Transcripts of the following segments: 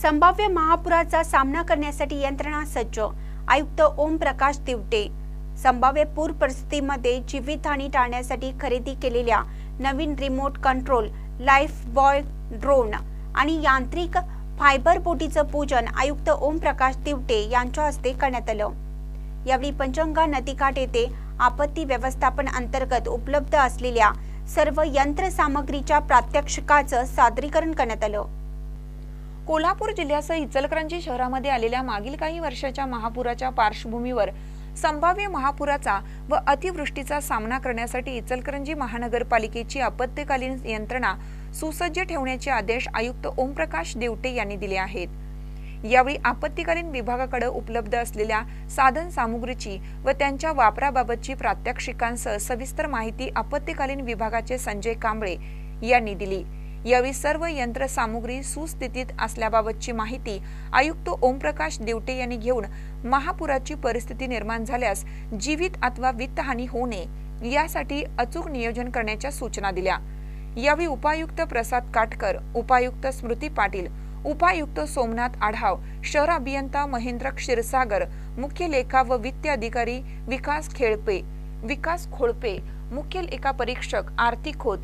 संभाव्य महापुराचा सामना करण्यासाठी यंत्रणा सज्ज। आयुक्त ओम प्रकाश दिवटे। संभाव्य पूर परिस्थितीमध्ये जीवितहानी टाळण्यासाठी खरेदी केलेल्या नवीन remote control lifebuoy drone आणि यांत्रिक फायबर बोटीचं पूजन आयुक्त ओम प्रकाश दिवटे यांच्या हस्ते करण्यात आलं। यावेळी पंचगंगा नदीकाठ येथे आपत्ती व्यवस्थापन अंतर्गत उपलब्ध असलेल्या सर्व यंत्रसामग्रीच्या प्रात्यक्षिकाचं सादरीकरण करण्यात आलं। कोल्हापूर जिल्ह्यासह इचलकरंजी शहरामध्ये आलेल्या मागील काही वर्षाच्या महापुराच्या पार्श्वभूमीवर संभाव्य महापुराचा व अतिवृष्टीचा सामना करण्यासाठी इचलकरंजी महानगरपालिकेची आपत्कालीन यंत्रणा सुसज्ज ठेवण्याचे आदेश आयुक्त ओमप्रकाश दिवटे यांनी दिले आहेत। यावेळी आपत्कालीन विभागाकडे उपलब्ध असलेल्या साधन सामुग्रीची व त्यांच्या वापराबाबतची प्रात्यक्षिकांसह सविस्तर माहिती आपत्कालीन विभागाचे संजय कांबळे यांनी दिली। यावेळी सर्व यंत्रसामुग्री सुस्थितीत असल्याबाबतची माहिती आयुक्त ओमप्रकाश दिवटे यांनी घेऊन महापुराची परिस्थिती निर्माण झाल्यास जीवित अथवा वित्तहानी होऊ नये यासाठी अचूक नियोजन करण्याच्या सूचना दिल्या। यावेळी उपायुक्त प्रसाद काटकर, उपायुक्त स्मृती पाटील, उपायुक्त सोमनाथ आढाव, शहर अभियंता महेंद्र क्षीरसागर, मुख्य लेखा व वित्त अधिकारी विकास खोळपे, मुख्य लेखा परीक्षक आरती खोत,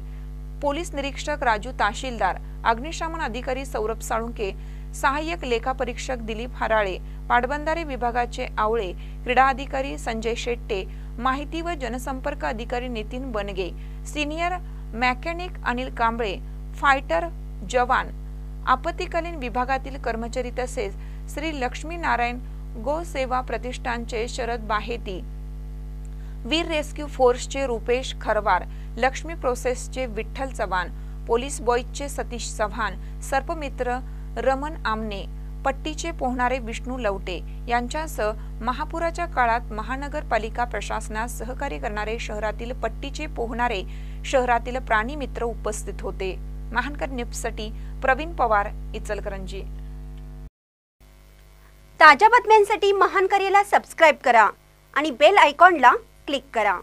पोलीस निरीक्षक राजू तहसीलदार, अग्निशमन अधिकारी सौरभ साळुंके, सहाय्यक लेखा परीक्षक दिलीप हराळे, पाटबंधारे विभागाचे आवळे, क्रीडा अधिकारी संजय शेट्टे, माहिती व जनसंपर्क अधिकारी नितीन बनगे, senior mechanic Anil Kamble, fighter जवान, आपत्कालीन विभागातील कर्मचारी तसेच श्री लक्ष्मी नारायण गो सेवा प्रतिष्ठानचे शरद बाहेती, वीर रेस्क्यू फोर्सचे रुपेश खरवार, लक्ष्मी प्रोसेसचे विठ्ठल चव्हाण, पोलीस बॉयजचे सतीश चव्हाण, सर्पमित्र रमन आमने, पट्टीचे पोहणारे विष्णू लवटे यांच्यासह महापुराच्या काळात महानगरपालिका प्रशासनास सहकार्य करणारे शहरातील पट्टीचे पोहणारे शहरातील प्राणी मित्र उपस्थित होते। महानकर न्यूजसाठी प्रवीण पवार, इचलकरंजी। ताज्या बातम्यांसाठी महानकरेला सबस्क्राइब करा आणि बेल आयकॉनला क्लिक करा।